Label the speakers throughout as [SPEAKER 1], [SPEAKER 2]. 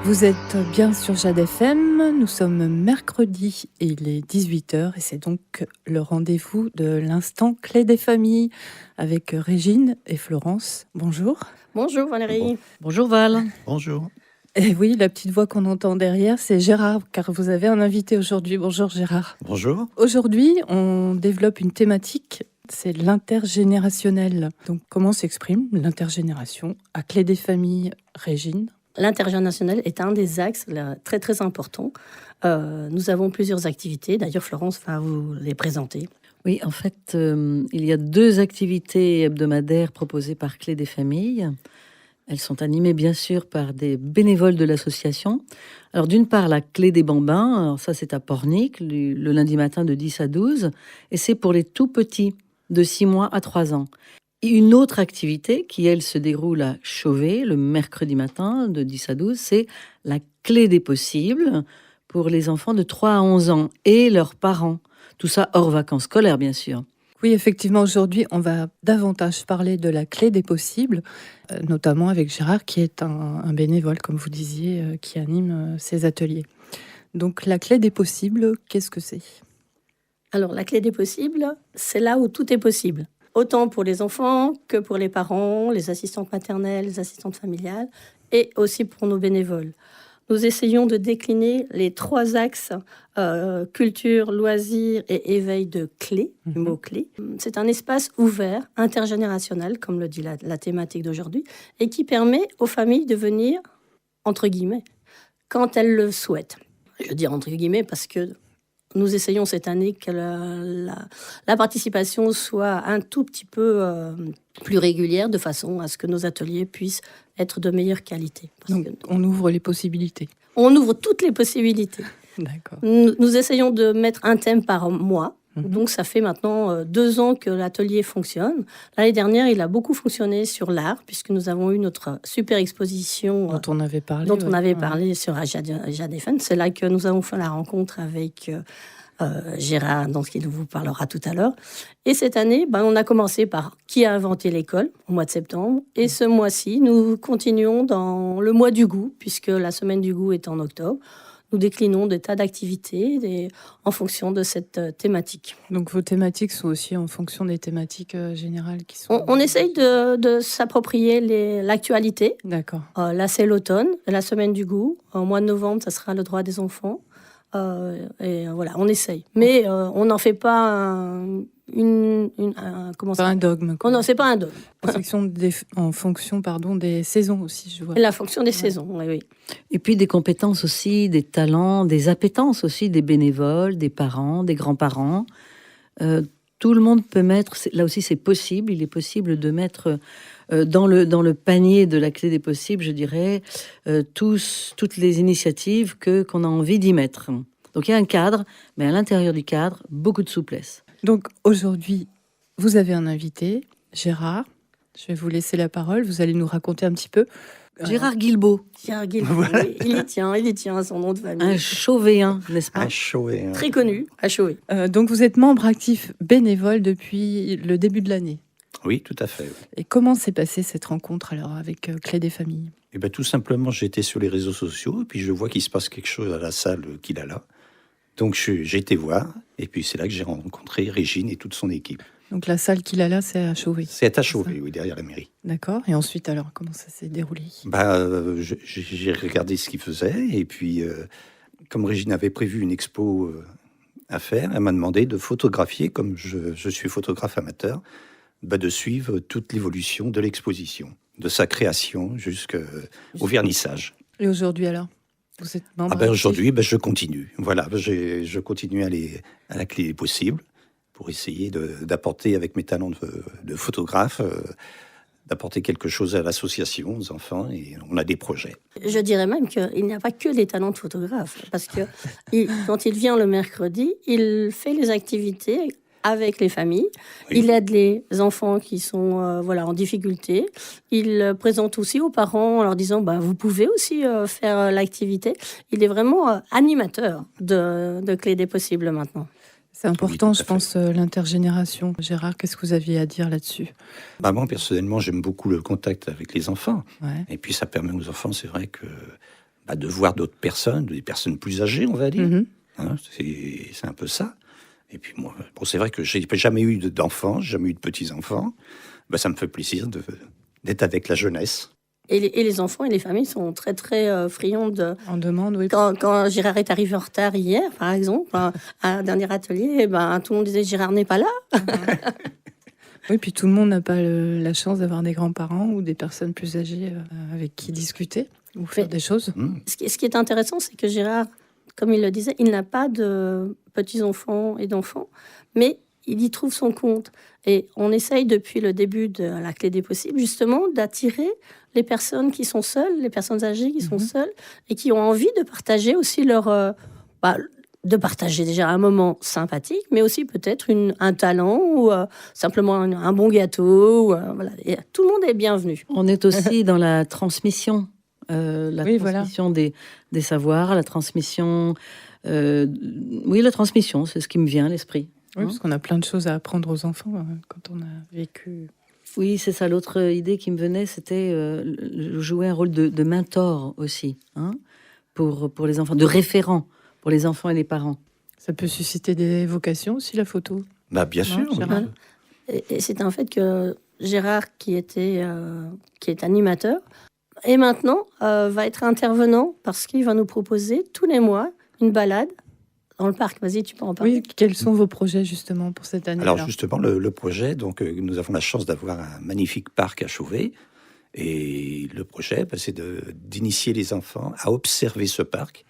[SPEAKER 1] Vous êtes bien sur Jade FM, nous sommes mercredi et il est 18h et c'est donc le rendez-vous de l'instant clé des familles avec Régine et Florence. Bonjour.
[SPEAKER 2] Bonjour Valérie.
[SPEAKER 3] Bonjour Val.
[SPEAKER 4] Bonjour.
[SPEAKER 1] Et oui, la petite voix qu'on entend derrière, c'est Gérard, car vous avez un invité aujourd'hui. Bonjour Gérard.
[SPEAKER 4] Bonjour.
[SPEAKER 1] Aujourd'hui, on développe une thématique, c'est l'intergénérationnel. Donc comment s'exprime l'intergénération à clé des familles, Régine?
[SPEAKER 2] L'intergénérationnel est un des axes là, très très importants. Nous avons plusieurs activités. D'ailleurs, Florence va vous les présenter.
[SPEAKER 3] Oui, en fait, il y a 2 activités hebdomadaires proposées par Clé des familles. Elles sont animées bien sûr par des bénévoles de l'association. Alors d'une part, la Clé des bambins, alors ça c'est à Pornic, le lundi matin de 10 à 12, et c'est pour les tout petits, de 6 mois à 3 ans. Et une autre activité qui, elle, se déroule à Chauvet, le mercredi matin de 10 à 12, c'est la Clé des possibles pour les enfants de 3 à 11 ans et leurs parents. Tout ça hors vacances scolaires, bien sûr.
[SPEAKER 1] Oui, effectivement, aujourd'hui, on va davantage parler de la clé des possibles, notamment avec Gérard, qui est un bénévole, comme vous disiez, qui anime ces ateliers. Donc, la clé des possibles, qu'est-ce que c'est ?
[SPEAKER 2] Alors, la clé des possibles, c'est là où tout est possible. Autant pour les enfants que pour les parents, les assistantes maternelles, les assistantes familiales, et aussi pour nos bénévoles. Nous essayons de décliner les 3 axes culture, loisirs et éveil de clés, du mot clé. C'est un espace ouvert, intergénérationnel, comme le dit la thématique d'aujourd'hui, et qui permet aux familles de venir, entre guillemets, quand elles le souhaitent. Je dis entre guillemets parce que nous essayons cette année que la participation soit un tout petit peu plus régulière, de façon à ce que nos ateliers puissent être de meilleure qualité.
[SPEAKER 1] Donc, on ouvre les possibilités.
[SPEAKER 2] On ouvre toutes les possibilités.
[SPEAKER 1] D'accord.
[SPEAKER 2] Nous essayons de mettre un thème par mois. Donc, ça fait maintenant 2 ans que l'atelier fonctionne. L'année dernière, il a beaucoup fonctionné sur l'art, puisque nous avons eu notre super exposition
[SPEAKER 1] Dont on avait parlé.
[SPEAKER 2] on avait parlé sur Jade FM. C'est là que nous avons fait la rencontre avec Gérard, dont il vous parlera tout à l'heure. Et cette année, on a commencé par qui a inventé l'école, au mois de septembre. Et ce mois-ci, nous continuons dans le mois du goût, puisque la semaine du goût est en octobre. Nous déclinons des tas d'activités en fonction de cette thématique.
[SPEAKER 1] Donc vos thématiques sont aussi en fonction des thématiques générales qui sont...
[SPEAKER 2] On essaye de s'approprier l'actualité.
[SPEAKER 1] D'accord.
[SPEAKER 2] Là, c'est l'automne, la semaine du goût. Au mois de novembre, ça sera le droit des enfants. Et voilà, on essaye. Mais on n'en fait pas un
[SPEAKER 1] dogme.
[SPEAKER 2] Non, c'est pas un dogme.
[SPEAKER 1] En fonction des saisons aussi, je vois.
[SPEAKER 2] La fonction des saisons, oui.
[SPEAKER 3] Et puis des compétences aussi, des talents, des appétences aussi, des bénévoles, des parents, des grands-parents. Tout le monde peut mettre, là aussi c'est possible, il est possible de mettre dans le panier de la clé des possibles, je dirais, toutes les initiatives qu'on a envie d'y mettre. Donc il y a un cadre, mais à l'intérieur du cadre, beaucoup de souplesse.
[SPEAKER 1] Donc aujourd'hui, vous avez un invité, Gérard. Je vais vous laisser la parole, vous allez nous raconter un petit peu.
[SPEAKER 3] Gérard Guilbeault.
[SPEAKER 2] Gérard Guilbeault, il y tient à son nom de famille.
[SPEAKER 3] Un Chauvéen, n'est-ce pas?
[SPEAKER 4] Un Chauvet.
[SPEAKER 2] Très connu, à Chauvet.
[SPEAKER 1] Donc vous êtes membre actif bénévole depuis le début de l'année.
[SPEAKER 4] Oui, tout à fait.
[SPEAKER 1] Et comment s'est passée cette rencontre alors avec Clé des familles?
[SPEAKER 4] Et ben tout simplement, j'étais sur les réseaux sociaux et puis je vois qu'il se passe quelque chose à la salle qu'il a là. Donc j'ai été voir et puis c'est là que j'ai rencontré Régine et toute son équipe.
[SPEAKER 1] Donc la salle qu'il a là, c'est à Chauvet.
[SPEAKER 4] C'est à Chauvet, oui, derrière la mairie.
[SPEAKER 1] D'accord. Et ensuite alors, comment ça s'est déroulé?
[SPEAKER 4] J'ai regardé ce qu'il faisait et puis comme Régine avait prévu une expo à faire, elle m'a demandé de photographier, comme je suis photographe amateur, de suivre toute l'évolution de l'exposition, de sa création jusqu'au vernissage.
[SPEAKER 1] Et aujourd'hui alors, vous êtes membre actif?
[SPEAKER 4] Aujourd'hui, je continue. Voilà, je continue à aller à la clé des possibles pour essayer d'apporter avec mes talents de photographe, d'apporter quelque chose à l'association, aux enfants, et on a des projets.
[SPEAKER 2] Je dirais même qu'il n'y a pas que des talents de photographe, parce que quand il vient le mercredi, il fait les activités avec les familles. Oui. Il aide les enfants qui sont en difficulté. Il présente aussi aux parents en leur disant vous pouvez aussi faire l'activité. Il est vraiment animateur de Clé des possibles maintenant.
[SPEAKER 1] C'est important, oui, je pense, l'intergénération. Gérard, qu'est-ce que vous aviez à dire là-dessus?
[SPEAKER 4] Moi, personnellement, j'aime beaucoup le contact avec les enfants.
[SPEAKER 1] Ouais.
[SPEAKER 4] Et puis, ça permet aux enfants, c'est vrai que de voir d'autres personnes, des personnes plus âgées, on va dire.
[SPEAKER 1] Mhm.
[SPEAKER 4] Hein, c'est un peu ça. Et puis moi, bon, c'est vrai que j'ai jamais eu d'enfants, jamais eu de petits-enfants. Ça me fait plaisir d'être avec la jeunesse.
[SPEAKER 2] Et les enfants et les familles sont très, très friands de...
[SPEAKER 1] On demande, oui.
[SPEAKER 2] Quand Gérard est arrivé en retard hier, par exemple, à un dernier atelier, tout le monde disait « Gérard n'est pas là ».
[SPEAKER 1] Oui, puis tout le monde n'a pas la chance d'avoir des grands-parents ou des personnes plus âgées avec qui discuter ou faire des choses.
[SPEAKER 2] Ce qui est intéressant, c'est que Gérard, comme il le disait, il n'a pas de petits-enfants et d'enfants, mais il y trouve son compte. Et on essaye depuis le début de la clé des possibles, justement, d'attirer les personnes qui sont seules, les personnes âgées qui sont seules et qui ont envie de partager aussi de partager déjà un moment sympathique, mais aussi peut-être un talent ou simplement un bon gâteau. Voilà. Et tout le monde est bienvenu.
[SPEAKER 3] On est aussi dans la transmission. Transmission des savoirs, la transmission... la transmission, c'est ce qui me vient à l'esprit.
[SPEAKER 1] Oui, parce qu'on a plein de choses à apprendre aux enfants quand on a vécu.
[SPEAKER 3] Oui, c'est ça. L'autre idée qui me venait, c'était jouer un rôle de mentor aussi, pour les enfants, de référent pour les enfants et les parents.
[SPEAKER 1] Ça peut susciter des vocations aussi, la photo.
[SPEAKER 4] Bien sûr.
[SPEAKER 1] Gérald.
[SPEAKER 2] Et c'est un fait que Gérard, qui est animateur, et maintenant va être intervenant parce qu'il va nous proposer tous les mois une balade dans le parc. Vas-y, tu peux en parler.
[SPEAKER 1] Oui, quels sont vos projets justement pour cette année-là?
[SPEAKER 4] Alors justement, le projet, donc nous avons la chance d'avoir un magnifique parc à Chauvet. Et le projet, c'est d'initier les enfants à observer ce parc.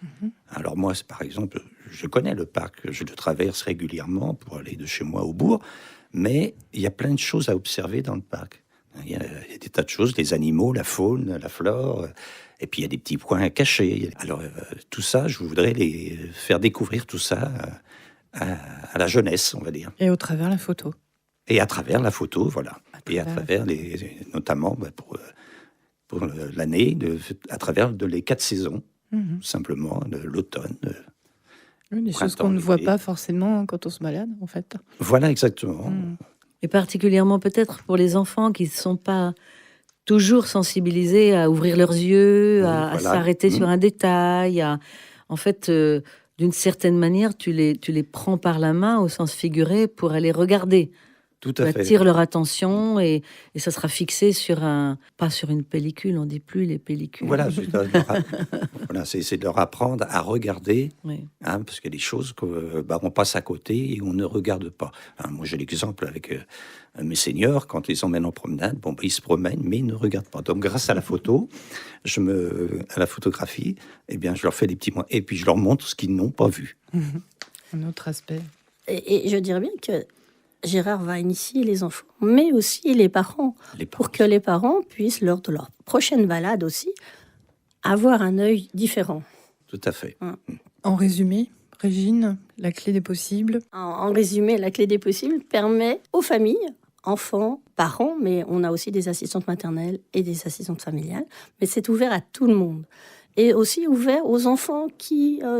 [SPEAKER 4] Alors moi, par exemple, je connais le parc, je le traverse régulièrement pour aller de chez moi au bourg, mais il y a plein de choses à observer dans le parc. Il y a des tas de choses, les animaux, la faune, la flore, et puis il y a des petits coins cachés. Alors tout ça, je voudrais les faire découvrir tout ça à la jeunesse, on va dire.
[SPEAKER 1] Et au travers la photo.
[SPEAKER 4] Et à travers la photo, voilà. Et à travers, notamment pour l'année, à travers les 4 saisons, tout simplement, l'automne.
[SPEAKER 1] Des choses qu'on ne voit pas forcément quand on se balade, en fait.
[SPEAKER 4] Voilà, exactement.
[SPEAKER 3] Et particulièrement peut-être pour les enfants qui ne sont pas toujours sensibilisés à ouvrir leurs yeux, à s'arrêter sur un détail. En fait, d'une certaine manière, tu les prends par la main au sens figuré pour aller regarder.
[SPEAKER 4] Tout à fait.
[SPEAKER 3] Attire leur attention et ça sera fixé pas sur une pellicule, on dit plus les pellicules.
[SPEAKER 4] Voilà, c'est de leur apprendre à regarder, parce qu'il y a des choses qu'on passe à côté et on ne regarde pas. Moi, j'ai l'exemple avec mes seniors, quand ils emmènent en promenade, ils se promènent, mais ils ne regardent pas. Donc, grâce à la photo, à la photographie, je leur fais des petits mots et puis je leur montre ce qu'ils n'ont pas vu.
[SPEAKER 1] Un autre aspect.
[SPEAKER 2] Et je dirais bien que Gérard va initier les enfants, mais aussi les parents, pour que les parents puissent, lors de leur prochaine balade aussi, avoir un œil différent.
[SPEAKER 4] Tout à fait.
[SPEAKER 1] En résumé, Régine, la clé des possibles.
[SPEAKER 2] En résumé, la clé des possibles permet aux familles, enfants, parents, mais on a aussi des assistantes maternelles et des assistantes familiales, mais c'est ouvert à tout le monde. Et aussi ouvert aux enfants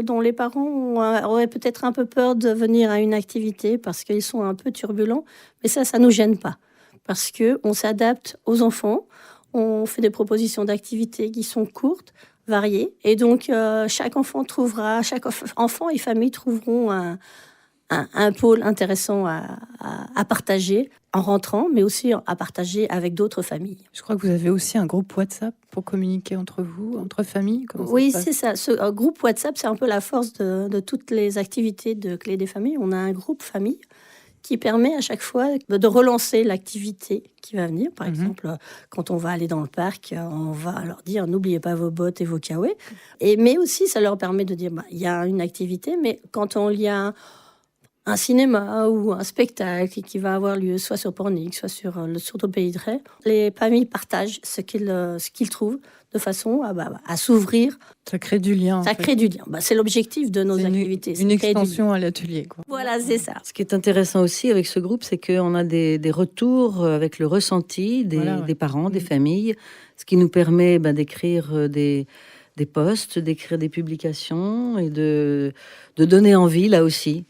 [SPEAKER 2] dont les parents auraient peut-être un peu peur de venir à une activité parce qu'ils sont un peu turbulents. Mais ça ne nous gêne pas parce qu'on s'adapte aux enfants. On fait des propositions d'activités qui sont courtes, variées. Et donc, chaque enfant et famille trouveront un pôle intéressant à partager en rentrant, mais aussi à partager avec d'autres familles.
[SPEAKER 1] Je crois que vous avez aussi un groupe WhatsApp pour communiquer entre vous, entre familles.
[SPEAKER 2] Oui, c'est ça. Ce groupe WhatsApp, c'est un peu la force de toutes les activités de Clé des familles. On a un groupe famille qui permet à chaque fois de relancer l'activité qui va venir. Par exemple, quand on va aller dans le parc, on va leur dire « N'oubliez pas vos bottes et vos kawaii ». Mais aussi, ça leur permet de dire il y a une activité, mais quand il y a un cinéma ou un spectacle qui va avoir lieu soit sur Pornic, soit sur le Pays de Ré, les familles partagent ce qu'ils trouvent de façon à s'ouvrir.
[SPEAKER 1] Ça crée du lien.
[SPEAKER 2] Ça crée du lien. C'est l'objectif de nos activités.
[SPEAKER 1] Une extension à l'atelier.
[SPEAKER 2] Voilà, c'est ça.
[SPEAKER 3] Ce qui est intéressant aussi avec ce groupe, c'est qu'on a des retours avec le ressenti des parents, des familles, ce qui nous permet d'écrire des posts, d'écrire des publications et de donner envie, là aussi,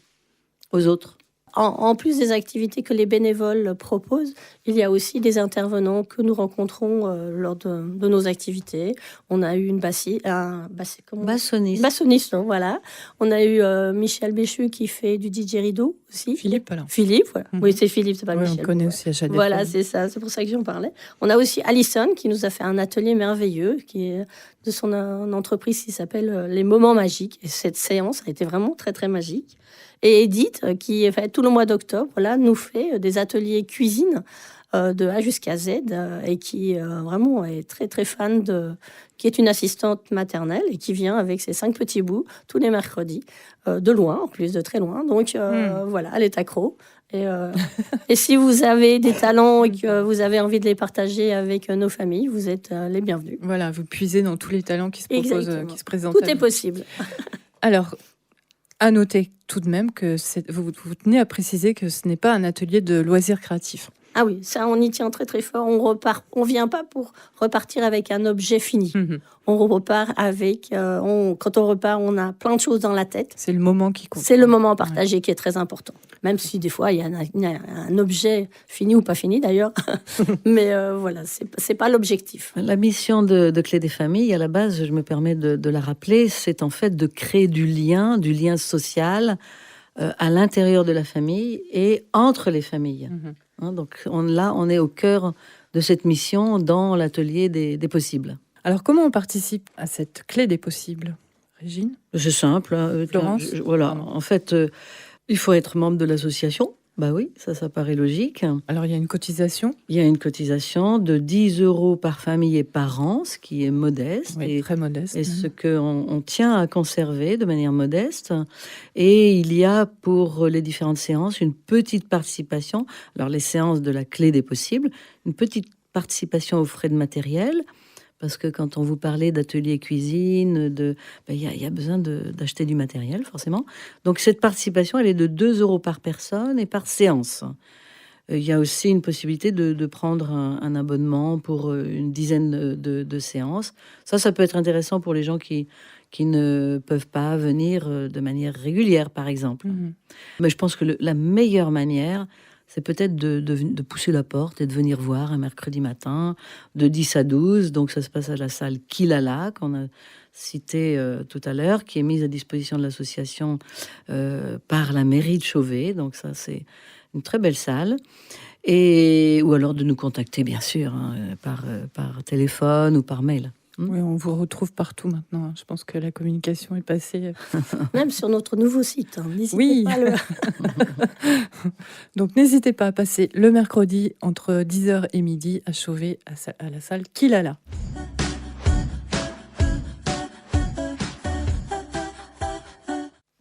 [SPEAKER 3] aux autres.
[SPEAKER 2] en plus des activités que les bénévoles proposent, il y a aussi des intervenants que nous rencontrons lors de nos activités. On a eu bassoniste, non, voilà. On a eu Michel Béchu qui fait du didgeridoo aussi.
[SPEAKER 1] Philippe, alors.
[SPEAKER 2] Philippe, voilà.
[SPEAKER 1] Mhm.
[SPEAKER 2] Oui, c'est Philippe, c'est pas
[SPEAKER 1] Oui,
[SPEAKER 2] Michel.
[SPEAKER 1] on connaît aussi à Chadec.
[SPEAKER 2] Voilà, c'est ça, c'est pour ça que j'en parlais. On a aussi Alison qui nous a fait un atelier merveilleux qui est de son entreprise qui s'appelle Les Moments Magiques. Et cette séance a été vraiment très, très magique. Et Edith, qui fait tout le mois d'octobre, là, nous fait des ateliers cuisine de A jusqu'à Z et qui vraiment est très, très fan qui est une assistante maternelle et qui vient avec ses 5 petits bouts tous les mercredis, de loin, en plus de très loin. Donc, voilà, elle est accro. Et si vous avez des talents et que vous avez envie de les partager avec nos familles, vous êtes les bienvenus.
[SPEAKER 1] Voilà, vous puisez dans tous les talents qui se proposent, qui se présentent.
[SPEAKER 2] Tout est possible.
[SPEAKER 1] Alors, à noter tout de même que vous tenez à préciser que ce n'est pas un atelier de loisirs créatifs.
[SPEAKER 2] Ah oui, ça, on y tient très très fort. On vient pas pour repartir avec un objet fini.
[SPEAKER 1] Mhm.
[SPEAKER 2] On repart avec... quand on repart, on a plein de choses dans la tête.
[SPEAKER 1] C'est le moment qui compte.
[SPEAKER 2] C'est le moment partagé qui est très important. Même si des fois, il y a un objet fini ou pas fini d'ailleurs. Mais voilà, c'est pas l'objectif.
[SPEAKER 3] La mission de Clé des familles, à la base, je me permets de la rappeler, c'est en fait de créer du lien social à l'intérieur de la famille et entre les familles. Donc on est au cœur de cette mission dans l'atelier des possibles.
[SPEAKER 1] Alors, comment on participe à cette clé des possibles, Régine?
[SPEAKER 3] C'est simple.
[SPEAKER 1] Florence?
[SPEAKER 3] Voilà.
[SPEAKER 1] Pardon.
[SPEAKER 3] En fait, il faut être membre de l'association. Bah oui, ça paraît logique.
[SPEAKER 1] Alors, il y a une cotisation.
[SPEAKER 3] Il y a une cotisation de 10 € par famille et par an, ce qui est modeste.
[SPEAKER 1] Oui, très modeste.
[SPEAKER 3] Et ce qu'on tient à conserver de manière modeste. Et il y a pour les différentes séances une petite participation. Alors, les séances de la clé des possibles, une petite participation aux frais de matériel. Parce que quand on vous parlait d'atelier cuisine, il y a besoin d'acheter du matériel, forcément. Donc, cette participation, elle est de 2 € par personne et par séance. Il y a aussi une possibilité de prendre un abonnement pour une dizaine de séances. Ça peut être intéressant pour les gens qui ne peuvent pas venir de manière régulière, par exemple. Mais je pense que la meilleure manière, c'est peut-être de pousser la porte et de venir voir un mercredi matin de 10 à 12. Donc, ça se passe à la salle Kilala, qu'on a cité tout à l'heure, qui est mise à disposition de l'association par la mairie de Chauvet. Donc, ça, c'est une très belle salle. Ou alors de nous contacter, bien sûr, par téléphone ou par mail.
[SPEAKER 1] Oui, on vous retrouve partout maintenant. Je pense que la communication est passée.
[SPEAKER 2] Même sur notre nouveau site.
[SPEAKER 1] Oui.
[SPEAKER 2] Pas le...
[SPEAKER 1] Donc, n'hésitez pas à passer le mercredi entre 10h et midi à Chauvet, à la salle Kilala.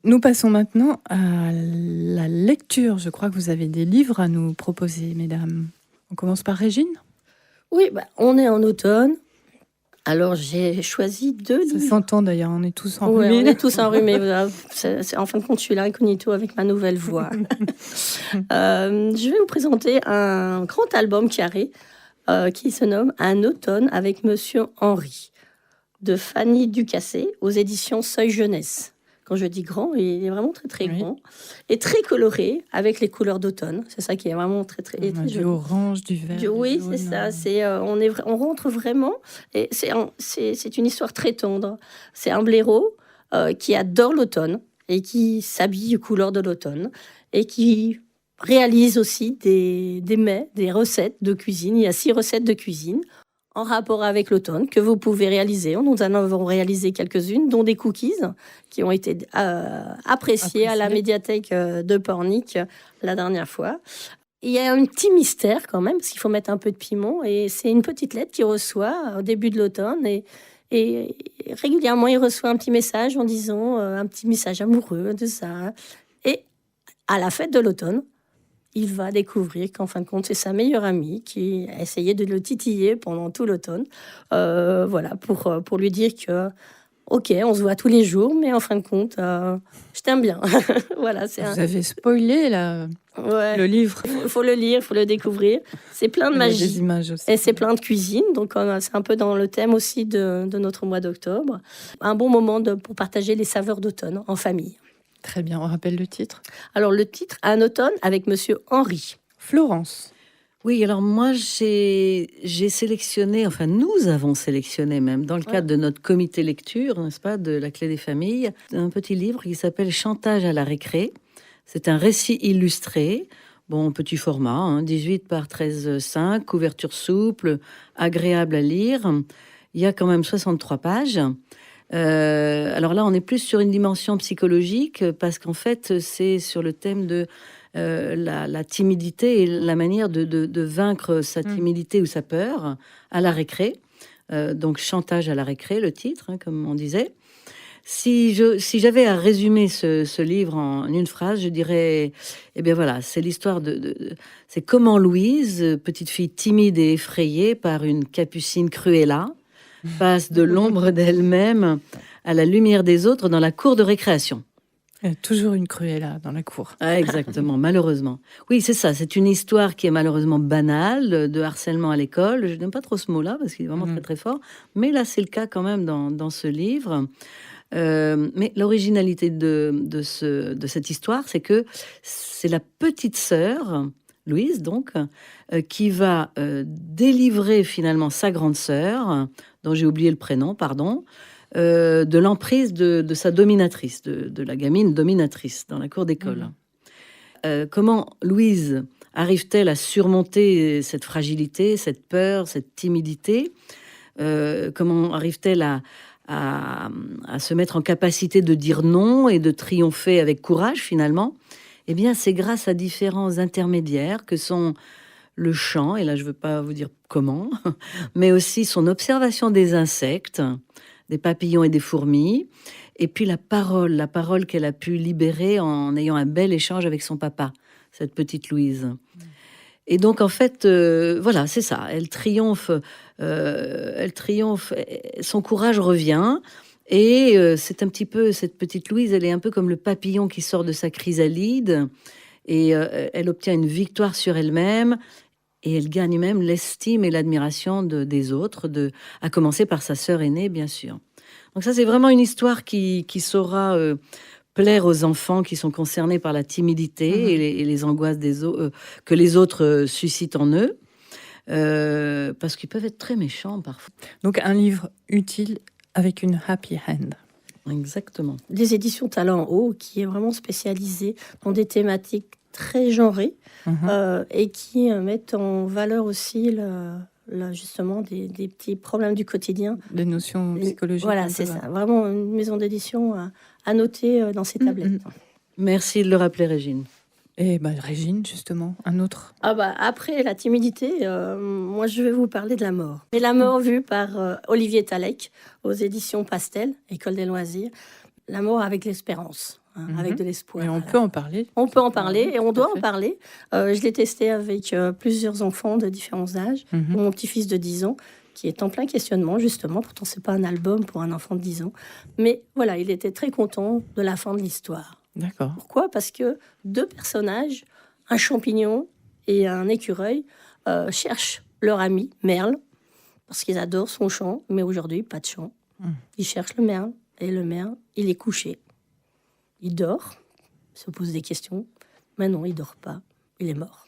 [SPEAKER 1] Nous passons maintenant à la lecture. Je crois que vous avez des livres à nous proposer, mesdames. On commence par Régine?
[SPEAKER 2] Oui, on est en automne. Alors, j'ai choisi 2 livres.
[SPEAKER 1] Ça s'entend d'ailleurs, on est tous enrhumés.
[SPEAKER 2] Oui, on est tous enrhumés. En fin de compte, je suis là incognito avec ma nouvelle voix. Je vais vous présenter un grand album carré qui se nomme Un automne avec Monsieur Henri, de Fanny Ducassé, aux éditions Seuil Jeunesse. Quand je dis grand, il est vraiment très très grand et très coloré avec les couleurs d'automne. C'est ça qui est vraiment très très, très
[SPEAKER 1] du
[SPEAKER 2] joli.
[SPEAKER 1] orange, du vert.
[SPEAKER 2] Oui, c'est ça. On rentre vraiment et c'est une histoire très tendre. C'est un blaireau qui adore l'automne et qui s'habille aux couleurs de l'automne et qui réalise aussi des mets, des recettes de cuisine. Il y a 6 recettes de cuisine en rapport avec l'automne que vous pouvez réaliser. Nous en avons réalisé quelques-unes, dont des cookies qui ont été appréciés à la médiathèque de Pornic la dernière fois. Il y a un petit mystère quand même, parce qu'il faut mettre un peu de piment, et c'est une petite lettre qu'il reçoit au début de l'automne, et régulièrement il reçoit un petit message en disant un petit message amoureux de ça. Et à la fête de l'automne, il va découvrir qu'en fin de compte, c'est sa meilleure amie qui a essayé de le titiller pendant tout l'automne. Voilà, pour lui dire que, ok, on se voit tous les jours, mais en fin de compte, je t'aime bien. Voilà,
[SPEAKER 1] Vous avez spoilé le livre.
[SPEAKER 2] Il faut le lire, il faut le découvrir. C'est plein de magie.
[SPEAKER 1] Des images aussi.
[SPEAKER 2] Et c'est plein de cuisine, donc c'est un peu dans le thème aussi de notre mois d'octobre. Un bon moment pour partager les saveurs d'automne en famille.
[SPEAKER 1] Très bien, on rappelle le titre.
[SPEAKER 2] Alors, le titre, Un automne avec Monsieur Henry.
[SPEAKER 1] Florence.
[SPEAKER 3] Oui, alors moi, j'ai sélectionné, enfin nous avons sélectionné même, dans le cadre de notre comité lecture, n'est-ce pas, de la Clé des familles, un petit livre qui s'appelle Chantage à la récré. C'est un récit illustré, bon, petit format, 18 par 13,5, couverture souple, agréable à lire. Il y a quand même 63 pages. Alors là, on est plus sur une dimension psychologique, parce qu'en fait, c'est sur le thème de la timidité et la manière de vaincre sa timidité ou sa peur à la récré. Donc, Chantage à la récré, le titre, comme on disait. Si j'avais à résumer ce livre en une phrase, je dirais, eh bien voilà, c'est l'histoire c'est comment Louise, petite fille timide et effrayée par une capucine Cruella, passe de l'ombre d'elle-même à la lumière des autres dans la cour de récréation.
[SPEAKER 1] Il y a toujours une Cruella dans la cour.
[SPEAKER 3] Ah, exactement, malheureusement. Oui, c'est ça. C'est une histoire qui est malheureusement banale, de harcèlement à l'école. Je n'aime pas trop ce mot-là parce qu'il est vraiment très très fort. Mais là, c'est le cas quand même dans ce livre. Mais l'originalité de cette histoire, c'est que c'est la petite sœur, Louise, donc, qui va délivrer finalement sa grande sœur, dont j'ai oublié le prénom, pardon, de l'emprise de sa dominatrice, de la gamine dominatrice dans la cour d'école. Comment Louise arrive-t-elle à surmonter cette fragilité, cette peur, cette timidité? Comment arrive-t-elle à se mettre en capacité de dire non et de triompher avec courage finalement? Eh bien, c'est grâce à différents intermédiaires que sont le chant, et là je ne veux pas vous dire comment, mais aussi son observation des insectes, des papillons et des fourmis, et puis la parole qu'elle a pu libérer en ayant un bel échange avec son papa, cette petite Louise. Et donc en fait, voilà, c'est ça, elle triomphe, son courage revient, et c'est un petit peu, cette petite Louise, elle est un peu comme le papillon qui sort de sa chrysalide, et elle obtient une victoire sur elle-même, et elle gagne même l'estime et l'admiration des autres, à commencer par sa sœur aînée, bien sûr. Donc ça, c'est vraiment une histoire qui saura plaire aux enfants qui sont concernés par la timidité et les angoisses que les autres suscitent en eux, parce qu'ils peuvent être très méchants parfois.
[SPEAKER 1] Donc un livre utile avec une happy end.
[SPEAKER 3] Exactement.
[SPEAKER 2] Des éditions Talent Haut, qui est vraiment spécialisée dans des thématiques très genrées et qui mettent en valeur aussi justement des petits problèmes du quotidien.
[SPEAKER 1] Des notions psychologiques.
[SPEAKER 2] Voilà, c'est ça. Vraiment une maison d'édition à noter dans ses tablettes.
[SPEAKER 3] Merci de le rappeler, Régine.
[SPEAKER 1] Et Régine, justement, un autre.
[SPEAKER 2] Après la timidité, moi je vais vous parler de la mort. Et la mort vue par Olivier Talek aux éditions Pastel, École des loisirs. La mort avec l'espérance. Avec de l'espoir.
[SPEAKER 1] Et on peut en parler.
[SPEAKER 2] On peut en parler et on doit en parler. Je l'ai testé avec plusieurs enfants de différents âges. Mon petit-fils de 10 ans, qui est en plein questionnement, justement. Pourtant, c'est pas un album pour un enfant de 10 ans. Mais voilà, il était très content de la fin de l'histoire.
[SPEAKER 1] D'accord.
[SPEAKER 2] Pourquoi ? Parce que deux personnages, un champignon et un écureuil, cherchent leur ami, Merle, parce qu'ils adorent son chant. Mais aujourd'hui, pas de chant. Ils cherchent le Merle. Et le Merle, il est couché. Il dort, il se pose des questions. Mais non, il dort pas, il est mort.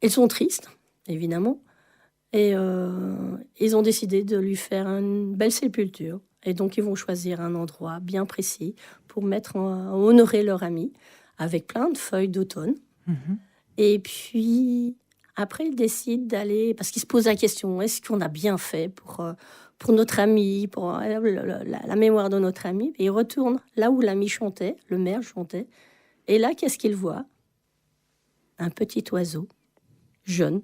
[SPEAKER 2] Ils sont tristes, évidemment, et ils ont décidé de lui faire une belle sépulture. Et donc, ils vont choisir un endroit bien précis pour honorer leur ami, avec plein de feuilles d'automne. Et puis, après, ils décident d'aller, parce qu'ils se posent la question, est-ce qu'on a bien fait pour notre ami, pour la mémoire de notre ami. Et il retourne là où l'ami chantait, le maire chantait. Et là, qu'est-ce qu'il voit ? Un petit oiseau jeune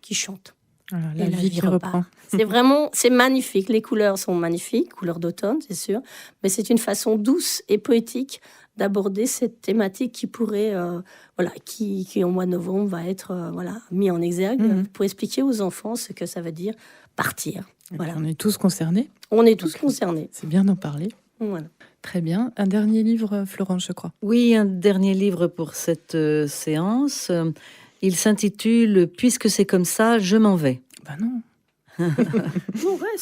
[SPEAKER 2] qui chante.
[SPEAKER 1] Alors, la vie qui reprend.
[SPEAKER 2] C'est magnifique. Les couleurs sont magnifiques, couleurs d'automne, c'est sûr. Mais c'est une façon douce et poétique d'aborder cette thématique qui pourrait, qui au mois de novembre va être mis en exergue pour expliquer aux enfants ce que ça veut dire partir. Voilà.
[SPEAKER 1] On est tous concernés.
[SPEAKER 2] On est tous concernés.
[SPEAKER 1] C'est bien d'en parler.
[SPEAKER 2] Voilà.
[SPEAKER 1] Très bien. Un dernier livre, Florence, je crois.
[SPEAKER 3] Oui, un dernier livre pour cette séance. Il s'intitule « Puisque c'est comme ça, je m'en vais ».
[SPEAKER 1] Non.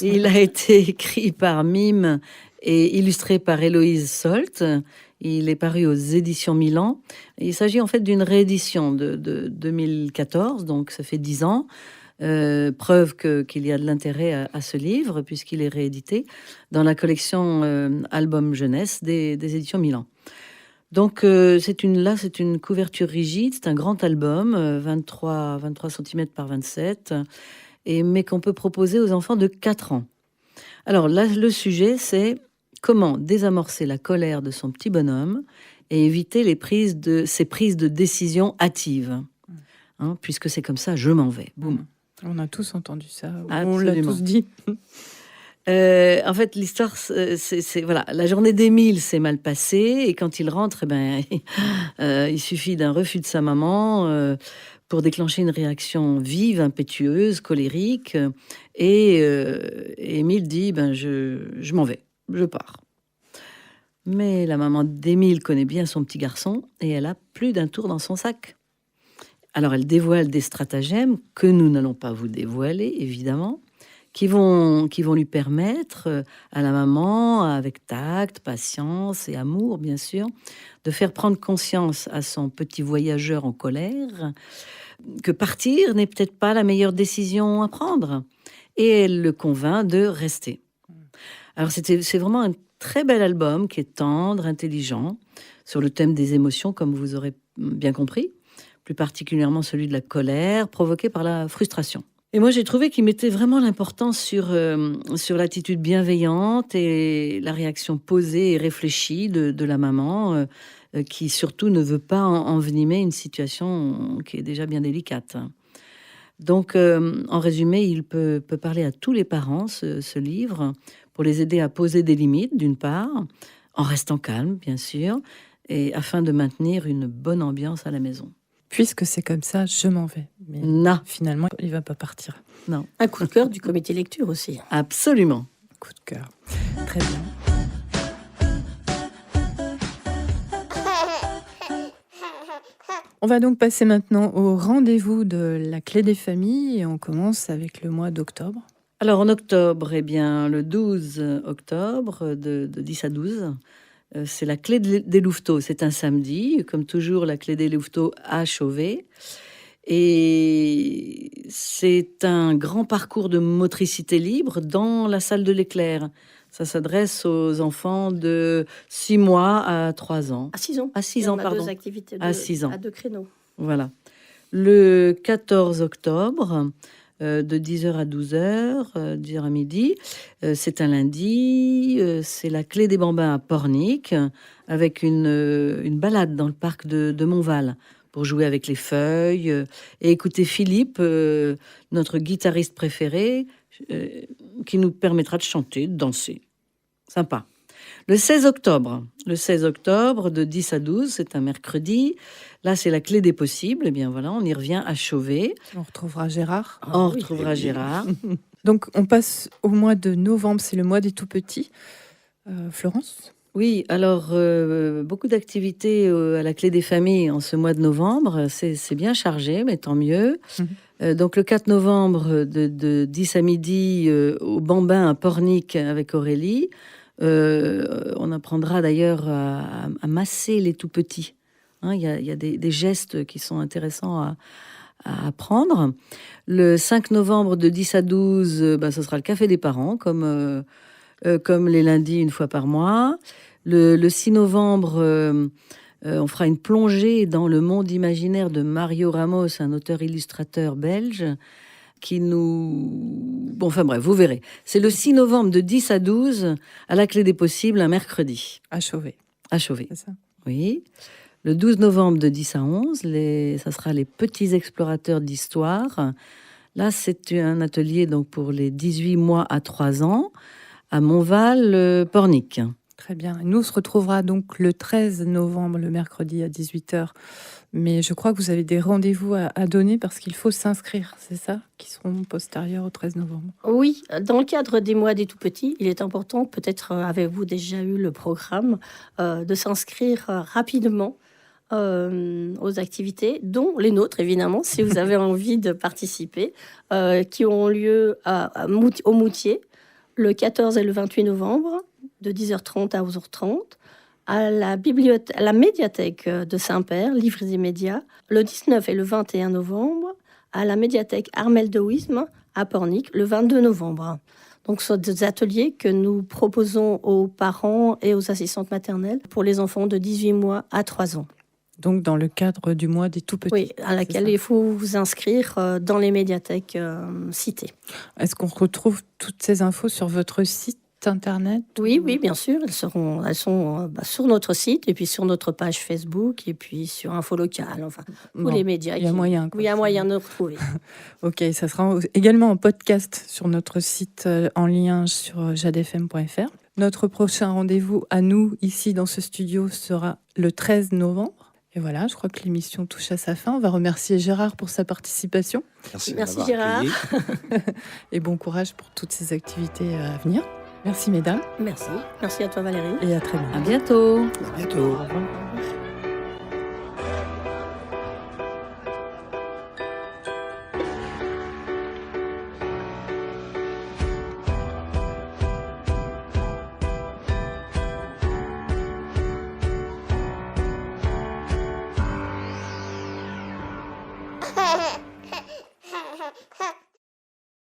[SPEAKER 3] Il a été écrit par Mime et illustré par Héloïse Solt. Il est paru aux éditions Milan. Il s'agit en fait d'une réédition de 2014, donc ça fait 10 ans. Preuve qu'il y a de l'intérêt à ce livre, puisqu'il est réédité dans la collection Album Jeunesse des éditions Milan. Donc c'est une couverture rigide, c'est un grand album, 23 cm par 27, mais qu'on peut proposer aux enfants de 4 ans. Alors là, le sujet, c'est comment désamorcer la colère de son petit bonhomme et éviter ses prises de décision hâtives. Hein, puisque c'est comme ça, je m'en vais. Boum.
[SPEAKER 1] On a tous entendu ça,
[SPEAKER 3] Absolument.
[SPEAKER 1] on l'a tous dit.
[SPEAKER 3] En fait, l'histoire, c'est voilà, la journée d'Émile s'est mal passée et quand il rentre, il suffit d'un refus de sa maman pour déclencher une réaction vive, impétueuse, colérique. Et Émile dit, je m'en vais, je pars. Mais la maman d'Émile connaît bien son petit garçon et elle a plus d'un tour dans son sac. Alors elle dévoile des stratagèmes que nous n'allons pas vous dévoiler, évidemment, qui vont lui permettre à la maman, avec tact, patience et amour, bien sûr, de faire prendre conscience à son petit voyageur en colère que partir n'est peut-être pas la meilleure décision à prendre. Et elle le convainc de rester. Alors c'est vraiment un très bel album qui est tendre, intelligent, sur le thème des émotions, comme vous aurez bien compris, plus particulièrement celui de la colère provoquée par la frustration. Et moi, j'ai trouvé qu'il mettait vraiment l'importance sur l'attitude bienveillante et la réaction posée et réfléchie de la maman, qui surtout ne veut pas envenimer une situation qui est déjà bien délicate. Donc, en résumé, il peut parler à tous les parents, ce livre, pour les aider à poser des limites, d'une part, en restant calme, bien sûr, et afin de maintenir une bonne ambiance à la maison.
[SPEAKER 1] Puisque c'est comme ça, je m'en vais. Mais finalement, il ne va pas partir.
[SPEAKER 3] Non.
[SPEAKER 2] Un coup de cœur du comité lecture aussi.
[SPEAKER 3] Absolument.
[SPEAKER 1] Coup de cœur. Très bien. On va donc passer maintenant au rendez-vous de la clé des familles et on commence avec le mois d'octobre.
[SPEAKER 3] Alors en octobre, le 12 octobre de 10 à 12, c'est la clé des louveteaux. C'est un samedi, comme toujours, la clé des louveteaux à Chauvet. Et c'est un grand parcours de motricité libre dans la salle de l'éclair. Ça s'adresse aux enfants de 6 mois à 3 ans.
[SPEAKER 2] À 6 ans.
[SPEAKER 3] À 6 ans, pardon.
[SPEAKER 2] 2 activités
[SPEAKER 3] à 6 ans.
[SPEAKER 2] À 2 créneaux.
[SPEAKER 3] Voilà. Le 14 octobre, de 10h à 12h, 10h à midi, c'est un lundi, c'est la clé des bambins à Pornic, avec une balade dans le parc de Montval, pour jouer avec les feuilles et écouter Philippe, notre guitariste préféré, qui nous permettra de chanter, de danser. Sympa. Le 16 octobre, de 10 à 12, c'est un mercredi. Là, c'est la clé des possibles. Eh bien voilà, on y revient à Chauvet.
[SPEAKER 1] On retrouvera Gérard.
[SPEAKER 3] Gérard.
[SPEAKER 1] Donc, on passe au mois de novembre, c'est le mois des tout-petits. Florence ?
[SPEAKER 3] Oui, alors, beaucoup d'activités à la clé des familles en ce mois de novembre. C'est bien chargé, mais tant mieux. Donc, le 4 novembre, de 10 à midi, au Bambin à Pornic avec Aurélie. On apprendra d'ailleurs à masser les tout-petits. Hein, il y a des gestes qui sont intéressants à apprendre. Le 5 novembre, de 10 à 12, ce sera le café des parents, comme les lundis, une fois par mois. Le 6 novembre, on fera une plongée dans le monde imaginaire de Mario Ramos, un auteur-illustrateur belge, qui nous... Bon, enfin bref, vous verrez. C'est le 6 novembre de 10 à 12, à la clé des possibles, un mercredi.
[SPEAKER 1] À Chauvet.
[SPEAKER 3] À Chauvet.
[SPEAKER 1] C'est ça.
[SPEAKER 3] Oui. Le 12 novembre de 10 à 11, ça sera les petits explorateurs d'histoire. Là, c'est un atelier donc pour les 18 mois à 3 ans, à Montval-Pornic.
[SPEAKER 1] Très bien. Nous, on se retrouvera donc le 13 novembre, le mercredi à 18h. Mais je crois que vous avez des rendez-vous à donner parce qu'il faut s'inscrire, c'est ça, qui seront postérieurs au 13 novembre.
[SPEAKER 2] Oui, dans le cadre des mois des tout-petits, il est important, peut-être avez-vous déjà eu le programme, de s'inscrire rapidement aux activités, dont les nôtres, évidemment, si vous avez envie de participer, qui auront lieu au Moutier, le 14 et le 28 novembre, de 10h30 à 11h30. À la médiathèque de Saint-Père, livres immédiats, le 19 et le 21 novembre, à la médiathèque Armel de Wisme, à Pornic, le 22 novembre. Donc, ce sont des ateliers que nous proposons aux parents et aux assistantes maternelles pour les enfants de 18 mois à 3 ans.
[SPEAKER 1] Donc, dans le cadre du mois des tout-petits.
[SPEAKER 2] Oui, à laquelle il faut vous inscrire dans les médiathèques citées.
[SPEAKER 1] Est-ce qu'on retrouve toutes ces infos sur votre site internet?
[SPEAKER 2] Oui, bien sûr. Elles sont sur notre site et puis sur notre page Facebook et puis sur Info Locale. Enfin, tous les médias.
[SPEAKER 1] Il y a moyen.
[SPEAKER 2] Oui, il y a moyen de retrouver.
[SPEAKER 1] Ok, ça sera également en podcast sur notre site en lien sur jadefm.fr. Notre prochain rendez-vous à nous, ici dans ce studio, sera le 13 novembre. Et voilà, je crois que l'émission touche à sa fin. On va remercier Gérard pour sa participation.
[SPEAKER 2] Merci Gérard.
[SPEAKER 1] Et bon courage pour toutes ces activités à venir. Merci mesdames.
[SPEAKER 2] Merci à toi Valérie.
[SPEAKER 1] Et à très bientôt.
[SPEAKER 3] À bientôt.
[SPEAKER 4] À bientôt.
[SPEAKER 1] Au revoir.